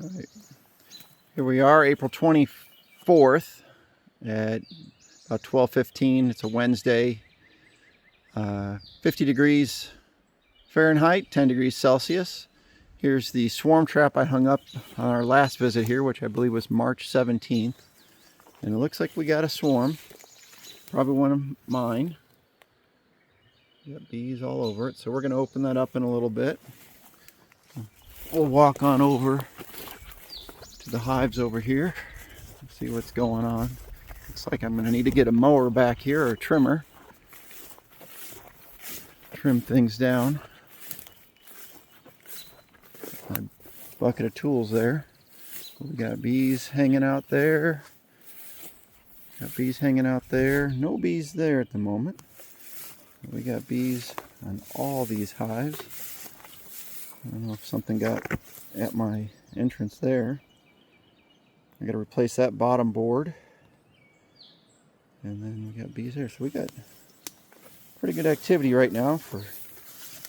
Right. Here we are, April 24th at about 12:15. It's a Wednesday. 50 degrees Fahrenheit, 10 degrees Celsius. Here's the swarm trap I hung up on our last visit here, which I believe was March 17th. And it looks like we got a swarm. Probably one of mine. Got bees all over it. So we're going to open that up in a little bit. We'll walk on over to the hives over here. See what's going on. Looks like I'm going to need to get a mower back here, or a trimmer. Trim things down. My bucket of tools there. We got bees hanging out there. Got bees hanging out there. No bees there at the moment. We got bees on all these hives. I don't know if something got at my entrance there. I got to replace that bottom board. And then we got bees there. So we got pretty good activity right now for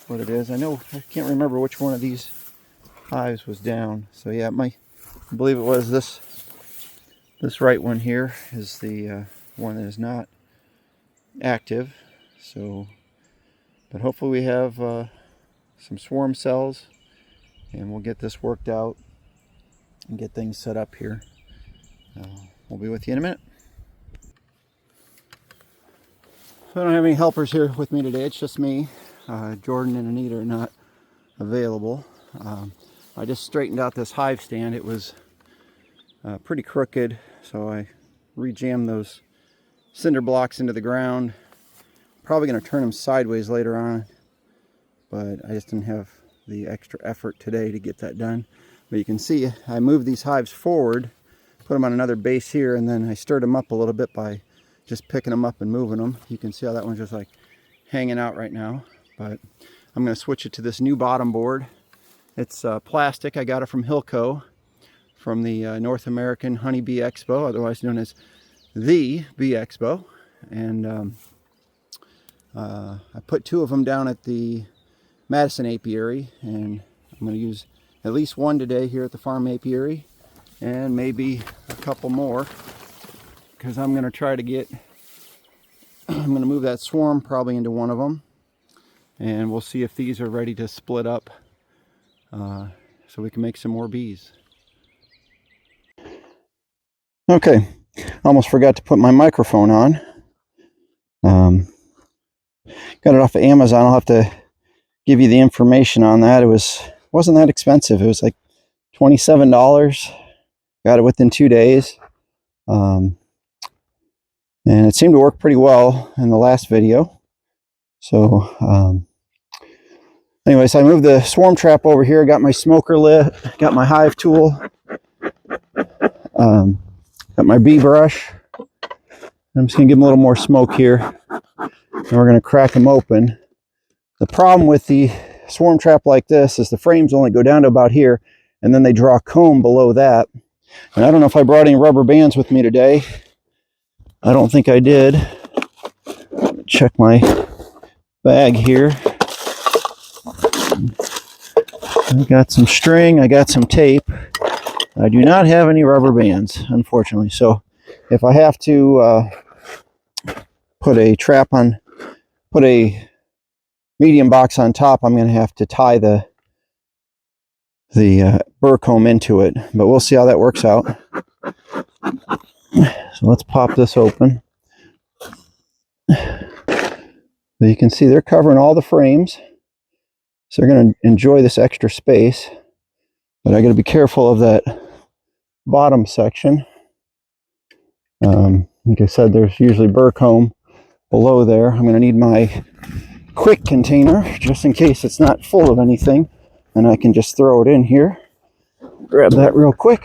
what it is. I can't remember which one of these hives was down. So yeah, I believe it was this right one here is the one that is not active. So, but hopefully we have some swarm cells, and we'll get this worked out and get things set up here. We'll be with you in a minute. So I don't have any helpers here with me today. It's just me. Jordan and Anita are not available. I just straightened out this hive stand. It was pretty crooked, so I re-jammed those cinder blocks into the ground. Probably going to turn them sideways later on, but I just didn't have the extra effort today to get that done. But you can see I moved these hives forward, put them on another base here, and then I stirred them up a little bit by just picking them up and moving them. You can see how that one's just like hanging out right now. But I'm going to switch it to this new bottom board. It's plastic. I got it from Hilco, from the North American Honeybee Expo, otherwise known as the Bee Expo. And I put 2 of them down at the Madison Apiary, and I'm going to use at least one today here at the farm apiary, and maybe a couple more, because I'm going to try to get, I'm going to move that swarm probably into one of them, and we'll see if these are ready to split up so we can make some more bees. Okay, almost forgot to put my microphone on. Got it off of Amazon. I'll have to give you the information on that. It wasn't that expensive. It was like $27. Got it within 2 days. And it seemed to work pretty well in the last video. So anyways, I moved the swarm trap over here, got my smoker lit, got my hive tool, got my bee brush. I'm just gonna give them a little more smoke here, and we're gonna crack them open. The problem with the swarm trap like this is the frames only go down to about here, and then they draw a comb below that. And I don't know if I brought any rubber bands with me today. I don't think I did. Check my bag here. I got some string, I got some tape. I do not have any rubber bands, unfortunately. So if I have to put a medium box on top, I'm going to have to tie the burr comb into it, but we'll see how that works out. So let's pop this open. So you can see they're covering all the frames, so they're going to enjoy this extra space, but I got to be careful of that bottom section. Like I said, there's usually burr comb below there. I'm going to need my quick container just in case it's not full of anything, and I can just throw it in here. Grab that real quick.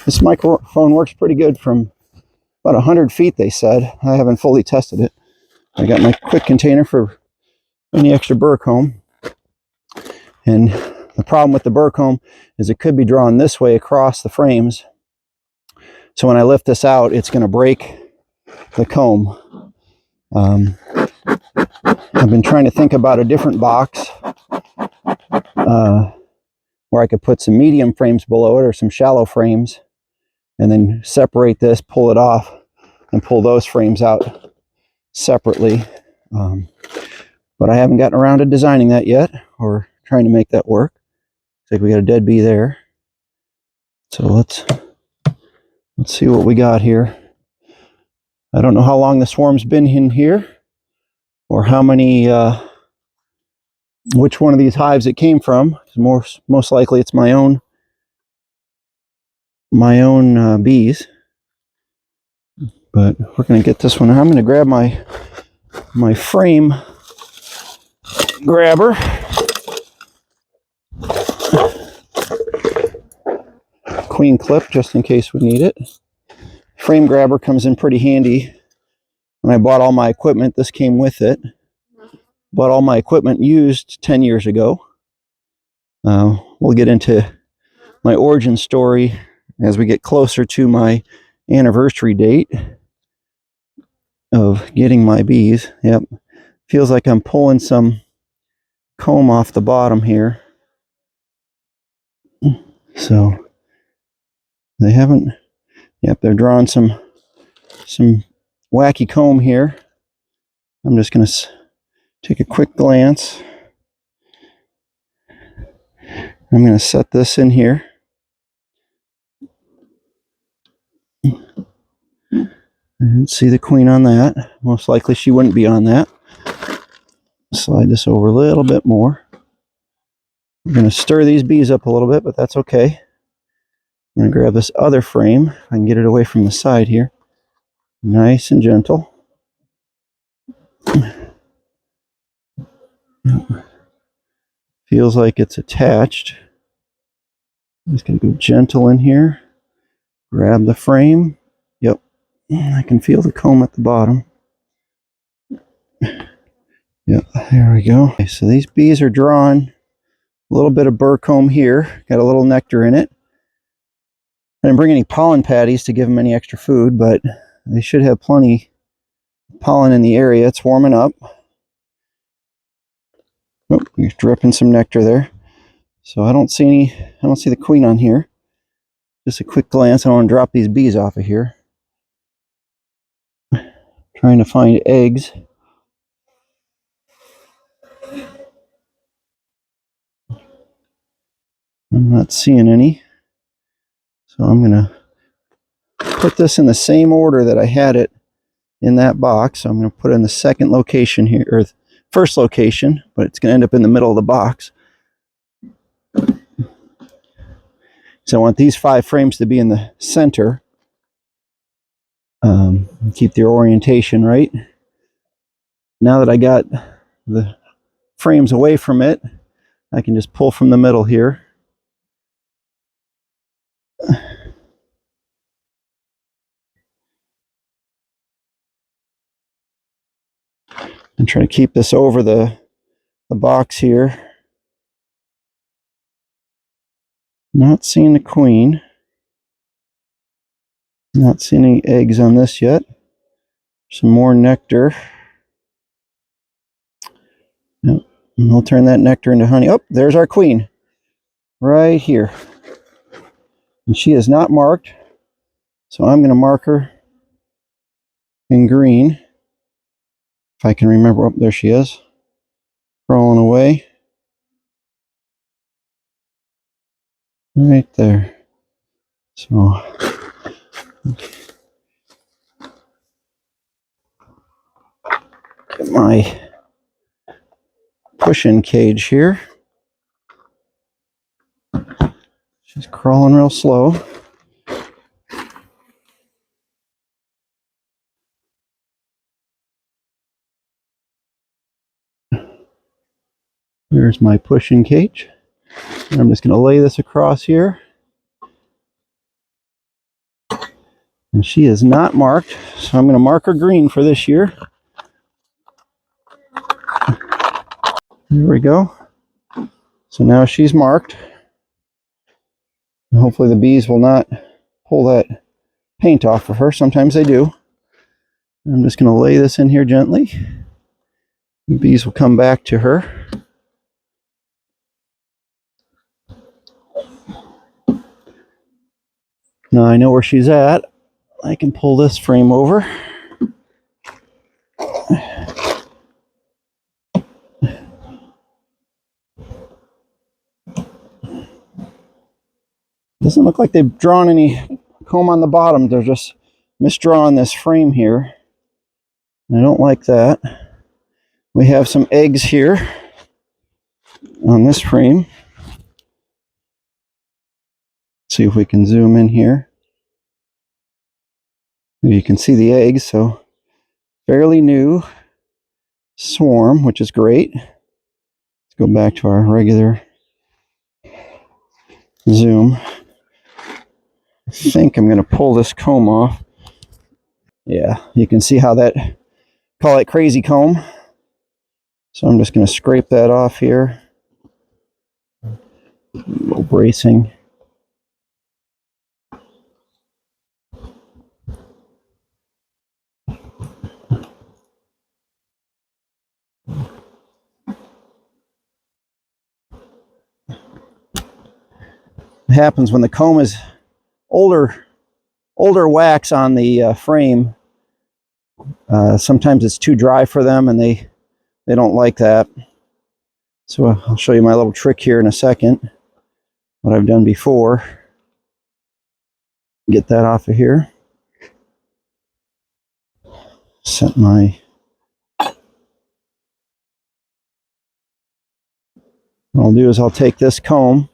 This microphone works pretty good from about 100 feet, they said. I haven't fully tested it. I got my quick container for any extra burr comb. And the problem with the burr comb is it could be drawn this way across the frames. So when I lift this out, it's going to break the comb. I've been trying to think about a different box where I could put some medium frames below it or some shallow frames, and then separate this, pull it off, and pull those frames out separately. But I haven't gotten around to designing that yet, or trying to make that work. Looks like we got a dead bee there. So let's see what we got here. I don't know how long the swarm's been in here, or how many, which one of these hives it came from. Most likely it's my own bees. But we're going to get this one. I'm going to grab my frame grabber. Queen clip, just in case we need it. Frame grabber comes in pretty handy. When I bought all my equipment, this came with it. Bought all my equipment used 10 years ago. We'll get into my origin story as we get closer to my anniversary date of getting my bees. Yep, feels like I'm pulling some comb off the bottom here. So they haven't, yep, they're drawing some wacky comb here. I'm just going to take a quick glance. I'm going to set this in here. I didn't see the queen on that. Most likely she wouldn't be on that. Slide this over a little bit more. I'm going to stir these bees up a little bit, but that's okay. I'm going to grab this other frame. I can get it away from the side here. Nice and gentle. Feels like it's attached. I'm just going to go gentle in here. Grab the frame. Yep. I can feel the comb at the bottom. Yep, there we go. Okay, so these bees are drawn. A little bit of burr comb here. Got a little nectar in it. I didn't bring any pollen patties to give them any extra food, but they should have plenty of pollen in the area. It's warming up. Oh, you're dripping some nectar there. So I don't see the queen on here. Just a quick glance. I want to drop these bees off of here. Trying to find eggs. I'm not seeing any. So I'm going to put this in the same order that I had it in that box. So I'm going to put it in the second location here, or first location, but it's going to end up in the middle of the box. So I want these 5 frames to be in the center. Keep their orientation right. Now that I got the frames away from it, I can just pull from the middle here. And try to keep this over the box here. Not seeing the queen. Not seeing any eggs on this yet. Some more nectar. Yep. And we'll turn that nectar into honey. Oh, there's our queen. Right here. And she is not marked. So I'm going to mark her in green. If I can remember. Oh, there she is. Crawling away. Right there. So get my push-in cage here. She's crawling real slow. There's my push-in cage. And I'm just going to lay this across here. And she is not marked, so I'm going to mark her green for this year. There we go. So now she's marked. And hopefully the bees will not pull that paint off of her. Sometimes they do. I'm just going to lay this in here gently. The bees will come back to her. Now I know where she's at. I can pull this frame over. Doesn't look like they've drawn any comb on the bottom. They're just misdrawing this frame here. I don't like that. We have some eggs here on this frame. See if we can zoom in here. You can see the eggs, so fairly new swarm, which is great. Let's go back to our regular zoom. I think I'm going to pull this comb off. Yeah, you can see how that, call it crazy comb. So I'm just going to scrape that off here. A little bracing. It happens when the comb is older wax on the frame. Sometimes it's too dry for them, and they don't like that. So I'll show you my little trick here in a second. What I've done before. Get that off of here. Set my. What I'll do is I'll take this comb.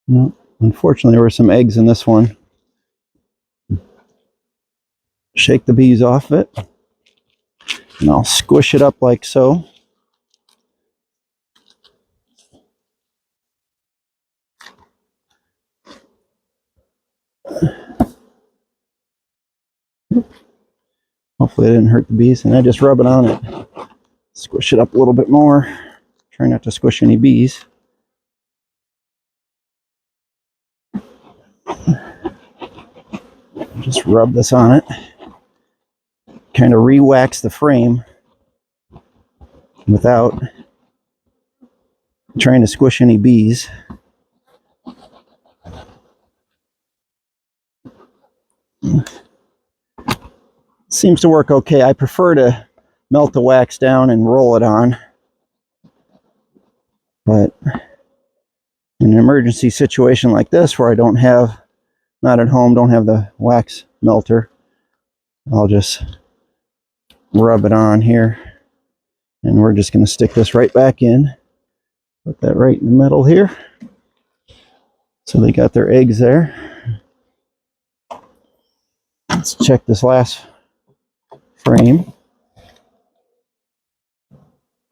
No, unfortunately, there were some eggs in this one. Shake the bees off it, and I'll squish it up like so. Hopefully it didn't hurt the bees, and I just rub it on it. Squish it up a little bit more. Try not to squish any bees. Just rub this on it. Kind of re-wax the frame without trying to squish any bees. Seems to work okay. I prefer to melt the wax down and roll it on. But in an emergency situation like this where I not at home, don't have the wax melter, I'll just rub it on here. And we're just going to stick this right back in. Put that right in the middle here. So they got their eggs there. Let's check this last frame.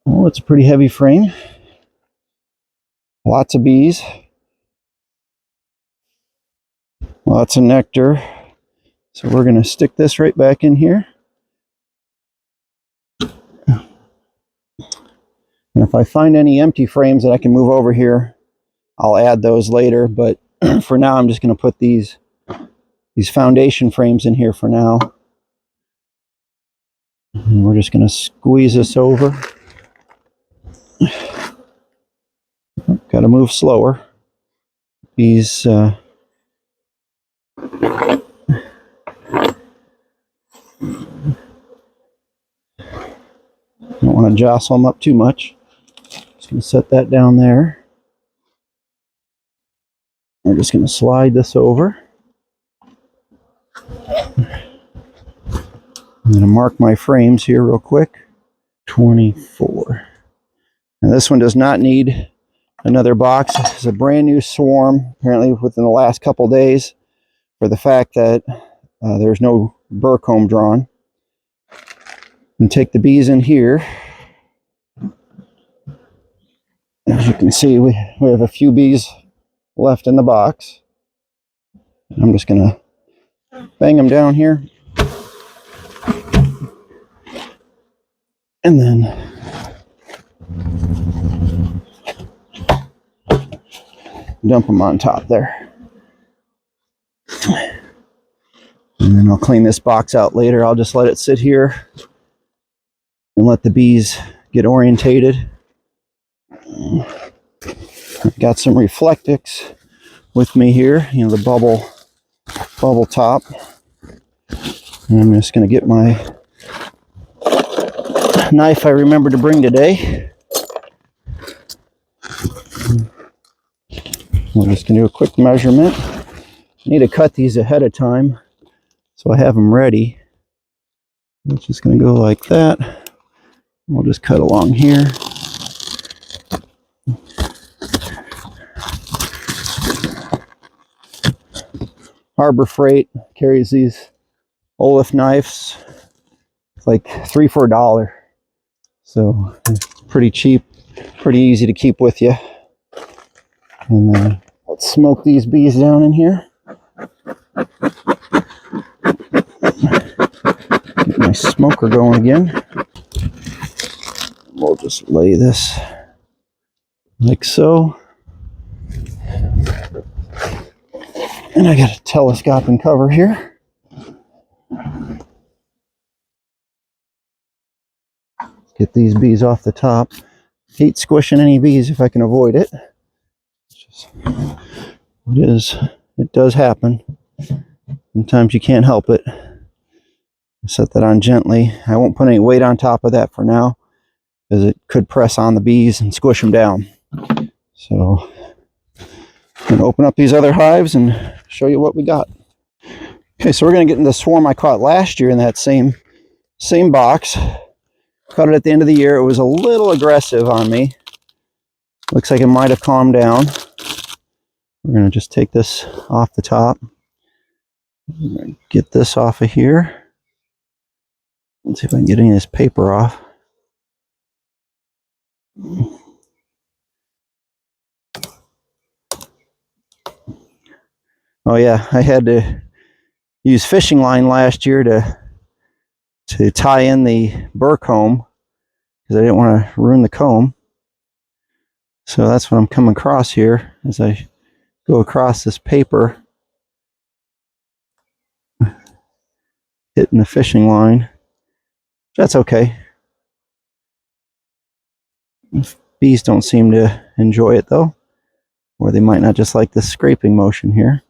Oh, it's a pretty heavy frame. Lots of bees. Lots of nectar. So we're going to stick this right back in here. And if I find any empty frames that I can move over here, I'll add those later. But for now, I'm just going to put these foundation frames in here for now. And we're just going to squeeze this over. Got to move slower. These don't want to jostle them up too much. Just going to set that down there. We're just going to slide this over. I'm going to mark my frames here real quick. 24. And this one does not need another box. It's a brand new swarm, apparently within the last couple days, for the fact that there's no burr comb drawn. And take the bees in here. As you can see, we have a few bees left in the box. I'm just going to bang them down here. And then dump them on top there. And then I'll clean this box out later. I'll just let it sit here and let the bees get orientated. I've got some Reflectix with me here, you know, the bubble top. And I'm just going to get my knife I remembered to bring today. We're just going to do a quick measurement. I need to cut these ahead of time so I have them ready. It's just going to go like that. We'll just cut along here. Harbor Freight carries these Olaf knives. It's like $3 for $1. So it's pretty cheap, pretty easy to keep with you. And then let's smoke these bees down in here. Get my smoker going again. We'll just lay this like so. And I got a telescoping cover here. Get these bees off the top. Hate squishing any bees if I can avoid it. It does happen. Sometimes you can't help it. Set that on gently. I won't put any weight on top of that for now, because it could press on the bees and squish them down. So I'm going to open up these other hives and show you what we got. Okay, so we're going to get into the swarm I caught last year in that same box. Caught it at the end of the year. It was a little aggressive on me. Looks like it might have calmed down. We're going to just take this off the top. Get this off of here. Let's see if I can get any of this paper off. Oh yeah, I had to use fishing line last year to tie in the burr comb because I didn't want to ruin the comb. So that's what I'm coming across here as I go across this paper, hitting the fishing line. That's okay. Bees don't seem to enjoy it though, or they might not just like the scraping motion here.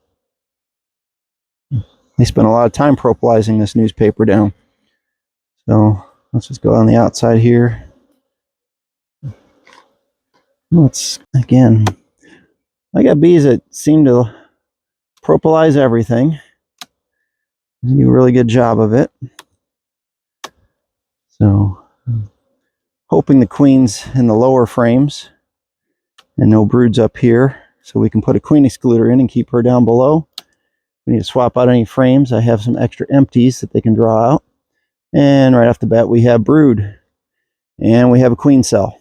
They spent a lot of time propolising this newspaper down. So let's just go on the outside here. I got bees that seem to propolize everything. They do a really good job of it. So hoping the queen's in the lower frames and no broods up here, so we can put a queen excluder in and keep her down below. We need to swap out any frames. I have some extra empties that they can draw out. And right off the bat, we have brood. And we have a queen cell.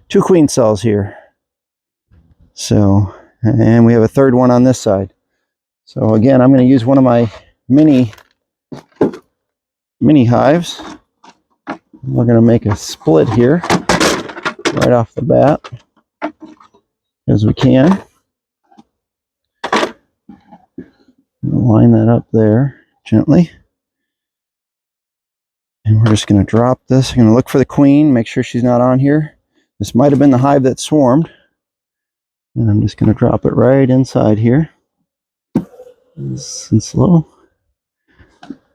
2 queen cells here. So, and we have a third one on this side. So again, I'm going to use one of my mini hives. We're going to make a split here right off the bat as we can. Line that up there gently. And we're just going to drop this. I'm going to look for the queen, make sure she's not on here. This might have been the hive that swarmed. And I'm just going to drop it right inside here. Nice and slow.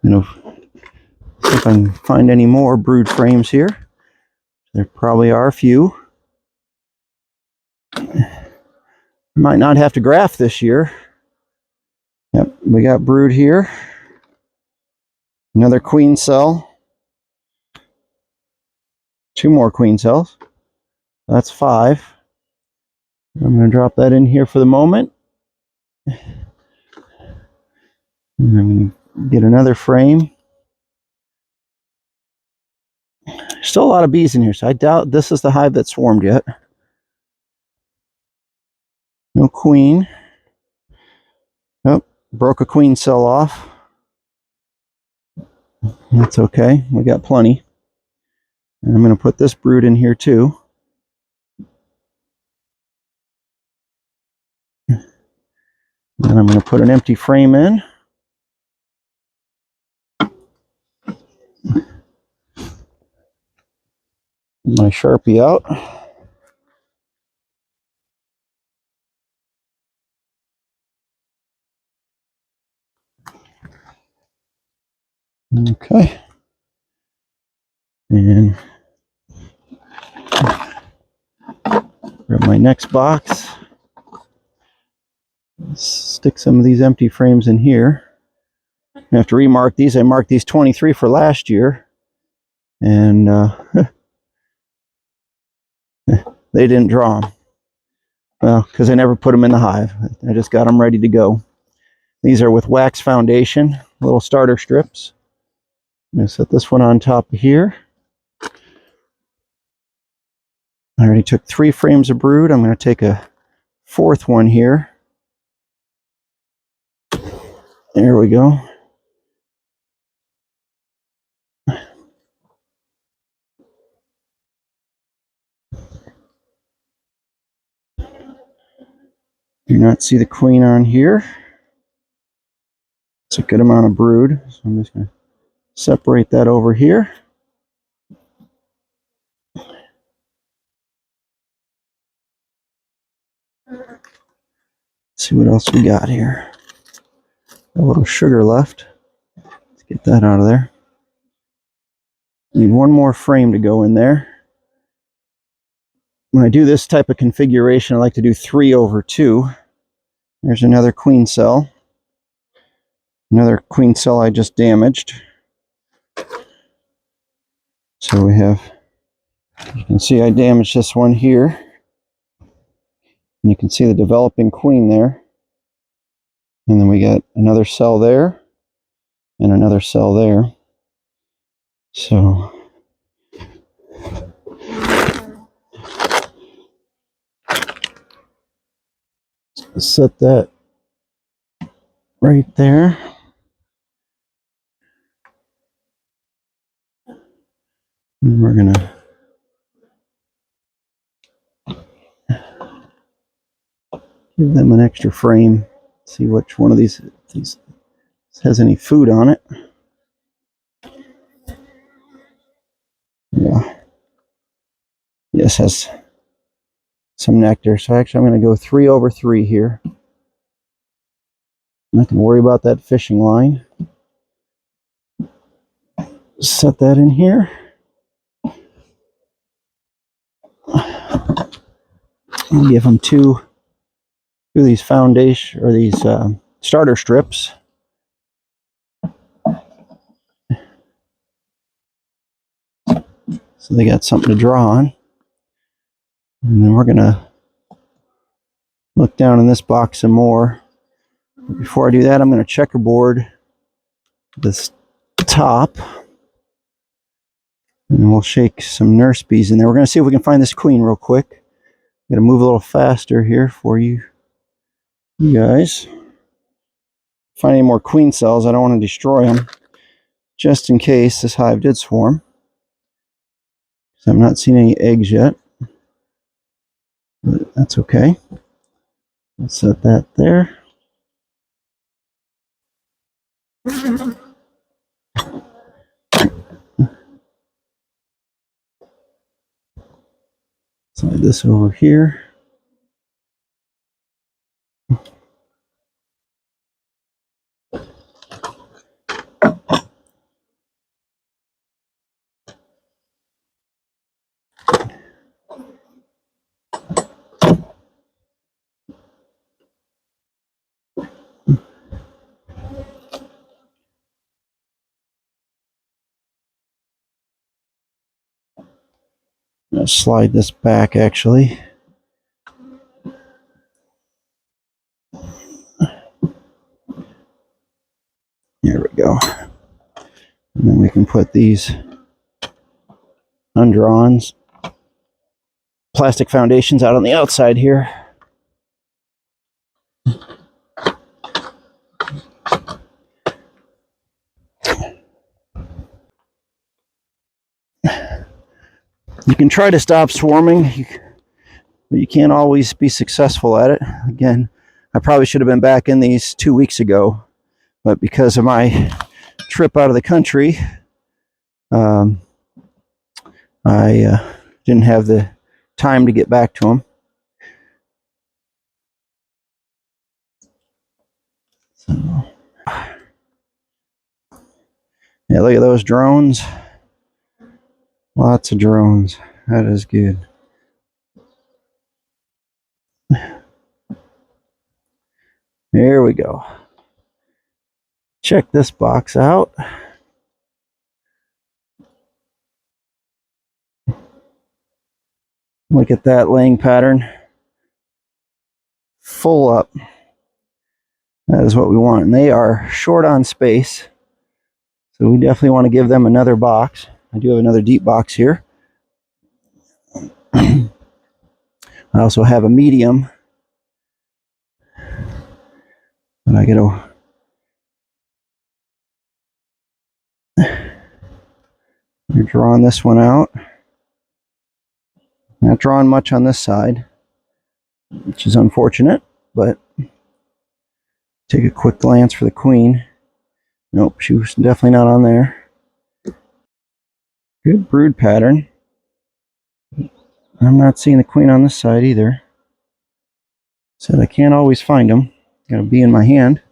You know, see if I can find any more brood frames here. There probably are a few. Might not have to graft this year. Yep, we got brood here. Another queen cell. 2 more queen cells. That's 5. I'm going to drop that in here for the moment. And I'm going to get another frame. Still a lot of bees in here, so I doubt this is the hive that swarmed yet. No queen. Oh, broke a queen cell off. That's okay. We got plenty. And I'm going to put this brood in here too. Then I'm going to put an empty frame in. My Sharpie out. Okay. And grab my next box. Stick some of these empty frames in here. I have to remark these. I marked these 23 for last year. And they didn't draw them. Well, because I never put them in the hive. I just got them ready to go. These are with wax foundation, little starter strips. I'm going to set this one on top of here. I already took 3 frames of brood. I'm going to take a 4th one here. There we go. Do not see the queen on here. It's a good amount of brood, so I'm just going to separate that over here. Let's see what else we got here. A little sugar left. Let's get that out of there. Need one more frame to go in there. When I do this type of configuration, I like to do 3 over 2. There's another queen cell. Another queen cell I just damaged. So we have, you can see I damaged this one here. And you can see the developing queen there. And then we got another cell there and another cell there. So set that right there. And we're gonna give them an extra frame. See which one of these has any food on it. Yeah. Yes, has some nectar. So actually I'm going to go 3 over 3 here. I'm not going to worry about that fishing line. Set that in here. And give them two of these foundation or these starter strips. So they got something to draw on. And then we're going to look down in this box some more. But before I do that, I'm going to checkerboard this top. And we'll shake some nurse bees in there. We're going to see if we can find this queen real quick. I'm going to move a little faster here for you guys. Find any more queen cells. I don't want to destroy them. Just in case this hive did swarm. So I'm not seeing any eggs yet. But that's okay. Let's set that there. Slide this over here. I'm going to slide this back actually. There we go. And then we can put these undrawn plastic foundations out on the outside here. You can try to stop swarming, but you can't always be successful at it. Again, I probably should have been back in these 2 weeks ago, but because of my trip out of the country, I didn't have the time to get back to them. So, yeah, look at those drones. Lots of drones. That is good. There we go. Check this box out. Look at that laying pattern. Full up. That is what we want. And they are short on space. So we definitely want to give them another box. I do have another deep box here. I also have a medium. But I gotta You're drawing this one out. Not drawing much on this side, which is unfortunate, but take a quick glance for the queen. Nope, she was definitely not on there. Good brood pattern. I'm not seeing the queen on this side either. Said I can't always find them. Got a bee in my hand.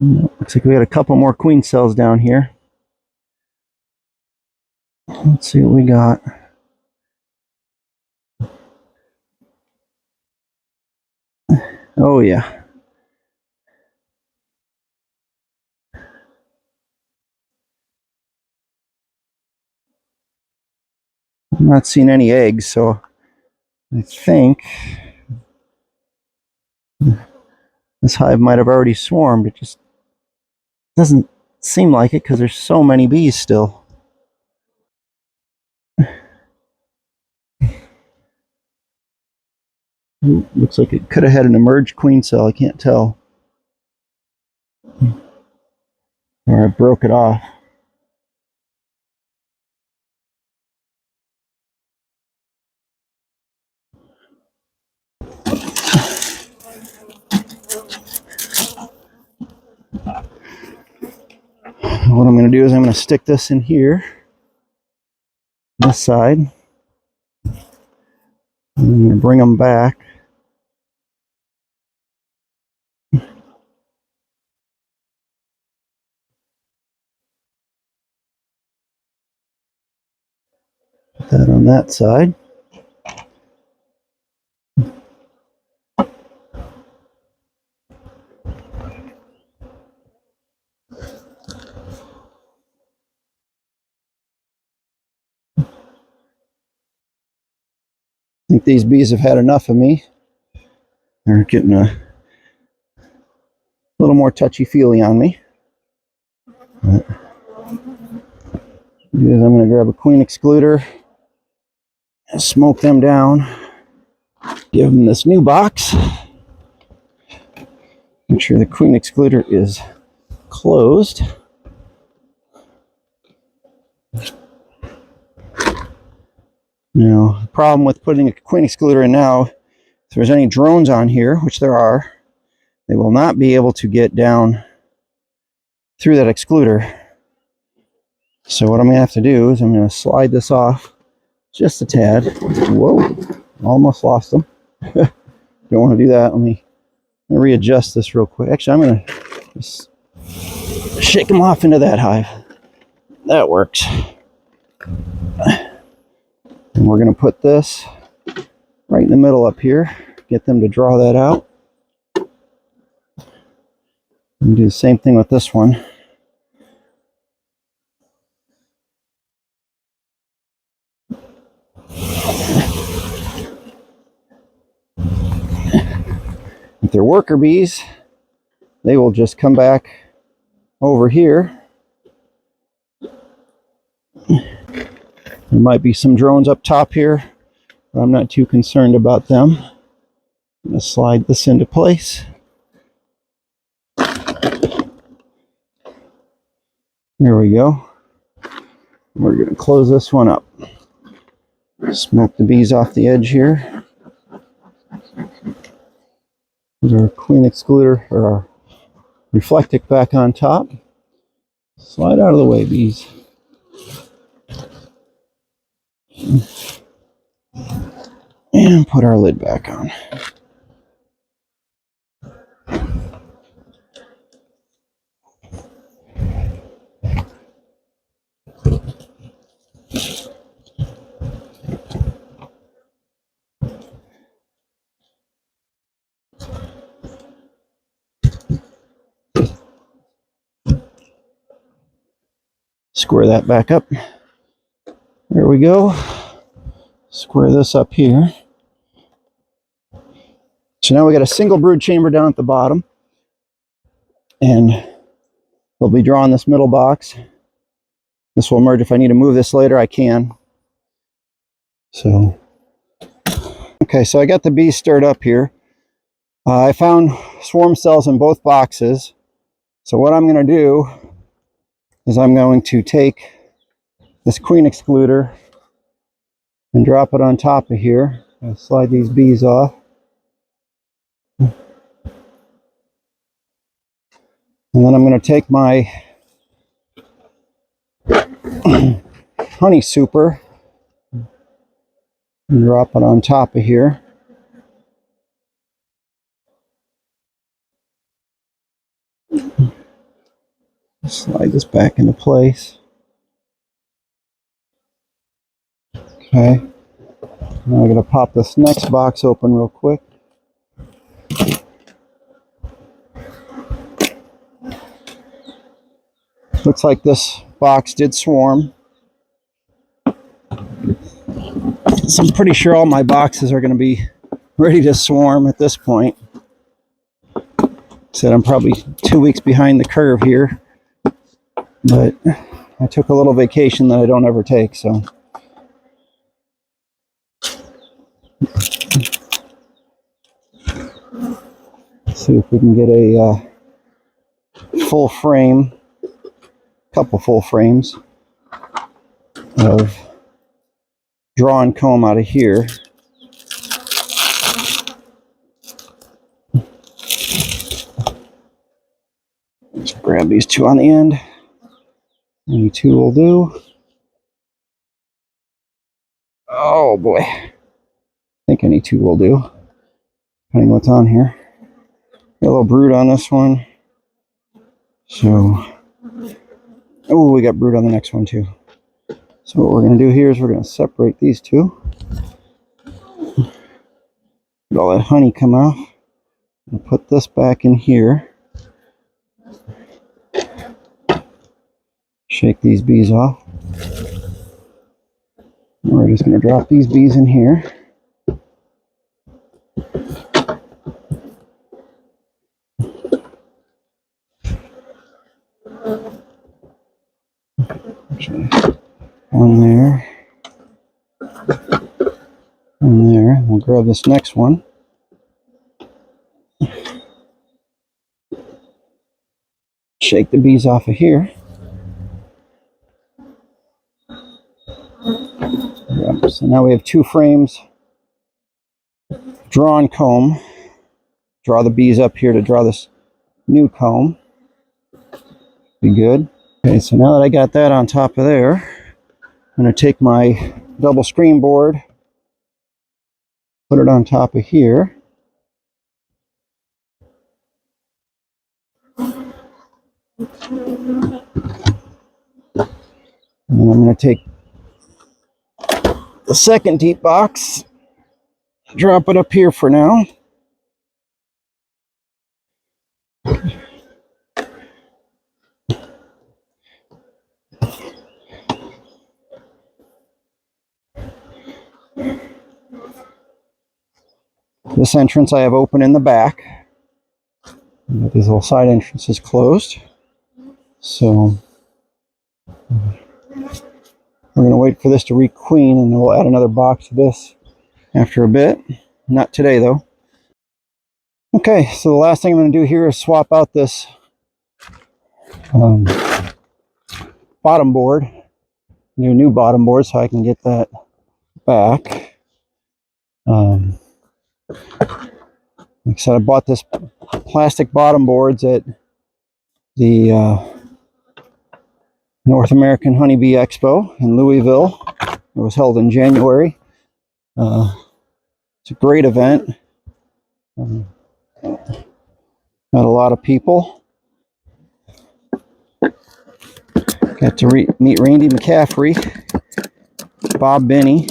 Looks like we got a couple more queen cells down here. Let's see what we got. Oh yeah. I'm not seeing any eggs, so I think this hive might have already swarmed. It just doesn't seem like it because there's so many bees still. Ooh, looks like it could have had an emerged queen cell. I can't tell. Or I broke it off. What I'm going to do is I'm going to stick this in here, this side. I'm going to bring them back. Put that on that side. I think these bees have had enough of me. They're getting a little more touchy-feely on me. I'm going to grab a queen excluder and smoke them down. Give them this new box. Make sure the queen excluder is closed. Now, the problem with putting a queen excluder in now, if there's any drones on here, which there are, they will not be able to get down through that excluder. So what I'm going to have to do is I'm going to slide this off just a tad. Whoa, almost lost them. Don't want to do that. Let me readjust this real quick. Actually, I'm going to just shake them off into that hive. That works. And we're going to put this right in the middle up here. Get them to draw that out. And do the same thing with this one. If they're worker bees, they will just come back over here. There might be some drones up top here, but I'm not too concerned about them. I'm going to slide this into place. There we go. We're going to close this one up. Smoke the bees off the edge here. Put our queen excluder, or our reflectic back on top. Slide out of the way, bees. And put our lid back on. Square that back up. There we go. Square this up here. So now we got a single brood chamber down at the bottom, and we'll be drawing this middle box. This will emerge. If I need to move this later, I can. So, okay, so I got the bees stirred up here. I found swarm cells in both boxes. So what I'm going to do is I'm going to take this queen excluder and drop it on top of here. I'll slide these bees off. And then I'm going to take my honey super and drop it on top of here. Slide this back into place. Okay. Now I'm going to pop this next box open real quick. Looks like this box did swarm. So I'm pretty sure all my boxes are going to be ready to swarm at this point. Said I'm probably 2 weeks behind the curve here, but I took a little vacation that I don't ever take, so. See if we can get a full frame, couple full frames of drawn comb out of here. Just grab these two on the end. Any two will do. Oh boy. I think any two will do, depending what's on here. Got a little brood on this one. So, oh, we got brood on the next one too. So what we're going to do here is we're going to separate these two. Get all that honey come off. And put this back in here. Shake these bees off. And we're just going to drop these bees in here. One there. One there. We'll grab this next one. Shake the bees off of here. Yep. So now we have two frames. Drawn comb. Draw the bees up here to draw this new comb. Be good. Okay, so now that I got that on top of there, I'm going to take my double screen board, put it on top of here. And then I'm going to take the second deep box, drop it up here for now. This entrance I have open in the back. These little side entrances closed. So we're going to wait for this to requeen, and we'll add another box to this after a bit. Not today though. Okay, so the last thing I'm going to do here is swap out this bottom board. Do a new bottom board so I can get that back. Like I said, I bought this plastic bottom boards at the North American Honeybee Expo in Louisville. It was held in January. It's a great event. Got a lot of people. Got to meet Randy McCaffrey, Bob Binney.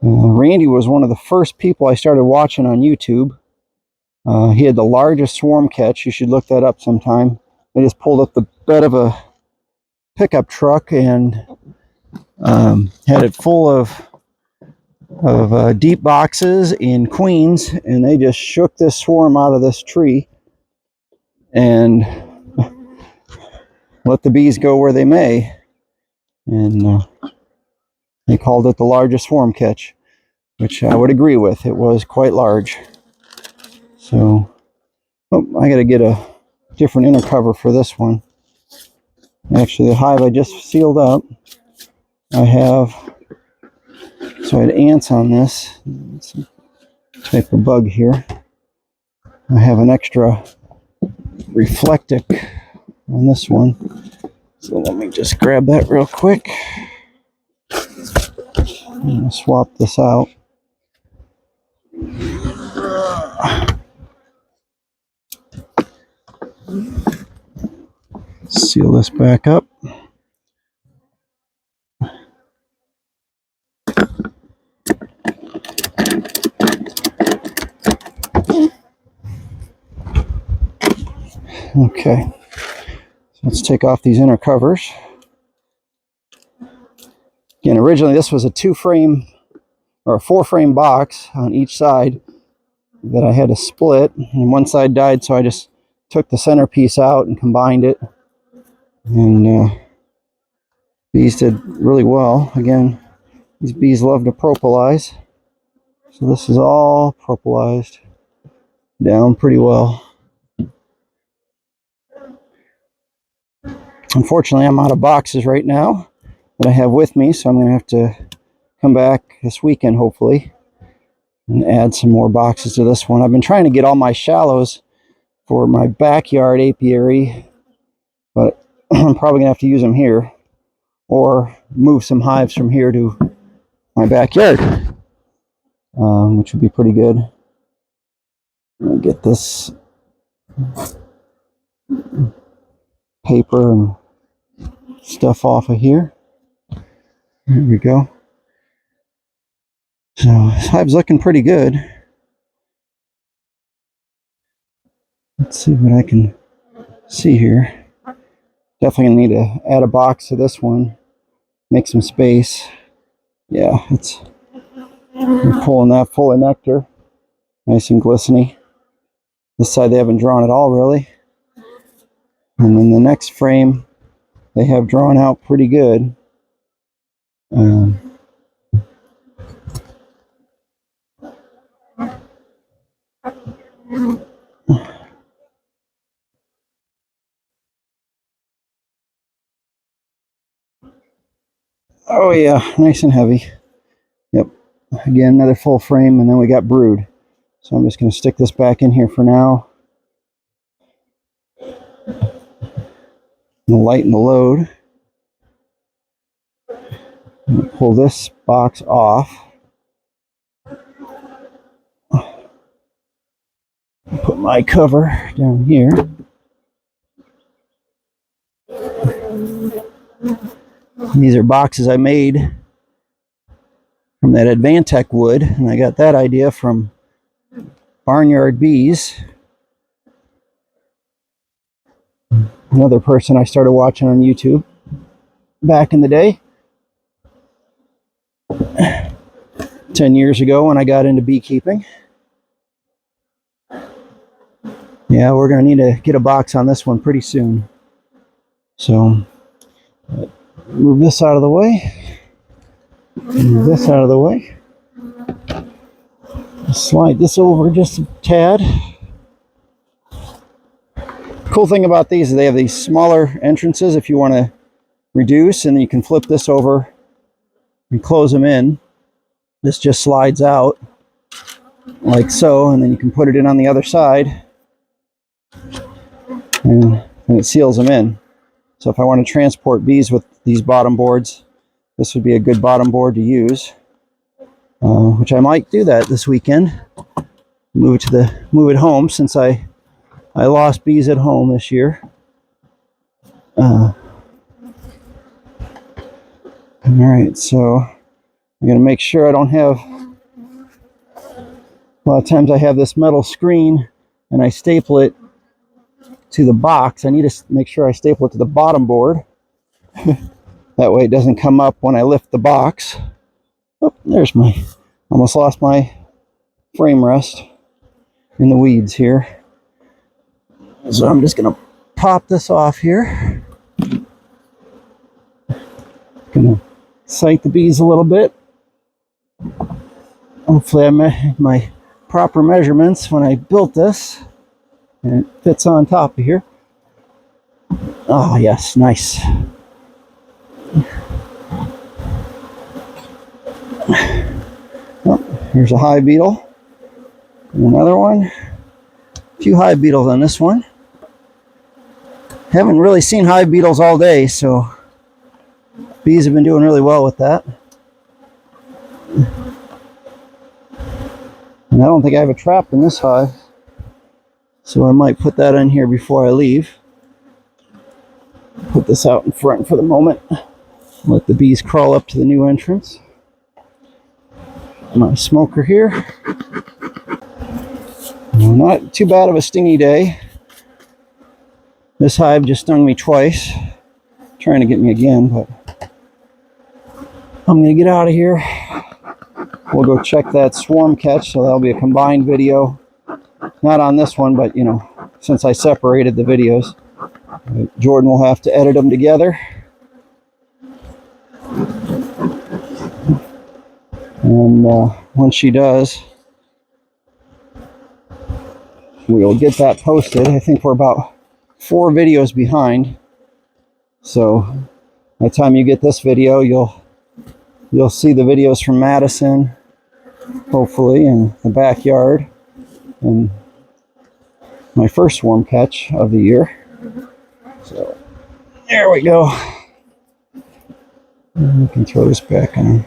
Randy was one of the first people I started watching on YouTube. He had the largest swarm catch. You should look that up sometime. They just pulled up the bed of a pickup truck and had it full of deep boxes in queens, and they just shook this swarm out of this tree and let the bees go where they may. And they called it the largest swarm catch, which I would agree with. It was quite large. So, I got to get a different inner cover for this one. Actually, the hive I just sealed up, I had ants on this. Some type of bug here. I have an extra reflectic on this one. So let me just grab that real quick. I'm going to swap this out. Seal this back up. Okay, so let's take off these inner covers. Again, originally this was a 2-frame or a 4-frame box on each side that I had to split, and one side died, so I just took the centerpiece out and combined it. And bees did really well. Again, these bees love to propolize, so this is all propolized down pretty well. Unfortunately, I'm out of boxes right now that I have with me, so I'm going to have to come back this weekend, hopefully, and add some more boxes to this one. I've been trying to get all my shallows for my backyard apiary, but I'm probably going to have to use them here or move some hives from here to my backyard, which would be pretty good. I'll get this paper and stuff off of here. There we go. So this hive's looking pretty good. Let's see what I can see here. Definitely gonna need to add a box to this one, make some space. Yeah, we're pulling that full of nectar, nice and glistening. This side they haven't drawn at all really, and then the next frame they have drawn out pretty good. Oh yeah, nice and heavy. Yep. Again, another full frame, and then we got brood. So I'm just going to stick this back in here for now. And lighten the load. Pull this box off. Put my cover down here. These are boxes I made from that Advantech wood, and I got that idea from Barnyard Bees. Another person I started watching on YouTube back in the day. 10 years ago when I got into beekeeping. Yeah, we're going to need to get a box on this one pretty soon. So, move this out of the way. Move this out of the way. Slide this over just a tad. Cool thing about these is they have these smaller entrances if you want to reduce, and then you can flip this over and close them in. This just slides out like so, and then you can put it in on the other side, and it seals them in. So if I want to transport bees with these bottom boards, this would be a good bottom board to use, which I might do that this weekend. Move it home, since I lost bees at home this year. All right, so I'm going to make sure I don't have. A lot of times I have this metal screen and I staple it to the box. I need to make sure I staple it to the bottom board. That way it doesn't come up when I lift the box. Oh, there's almost lost my frame rest in the weeds here. So I'm just going to pop this off here. Going to sight the bees a little bit. Hopefully I made my proper measurements when I built this, and it fits on top of here. Oh yes, nice. Oh, here's a hive beetle. And another one. A few hive beetles on this one. Haven't really seen hive beetles all day, so bees have been doing really well with that. And I don't think I have a trap in this hive, so I might put that in here before I leave. Put this out in front for the moment. Let the bees crawl up to the new entrance. My smoker here. Not too bad of a stingy day. This hive just stung me twice, trying to get me again, but I'm gonna get out of here. We'll go check that swarm catch, so that'll be a combined video. Not on this one, but you know, since I separated the videos. Jordan will have to edit them together. And once she does, we'll get that posted. I think we're about 4 videos behind. So by the time you get this video, you'll see the videos from Madison, hopefully, in the backyard, and my first swarm catch of the year. So there we go. And we can throw this back on.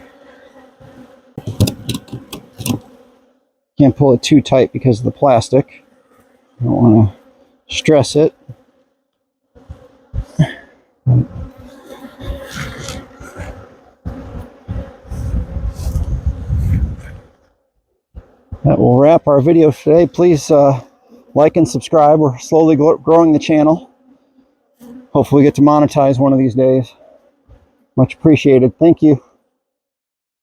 Can't pull it too tight because of the plastic. I don't want to stress it. That will wrap our video today. Please like and subscribe. We're slowly growing the channel. Hopefully we get to monetize one of these days. Much appreciated. Thank you.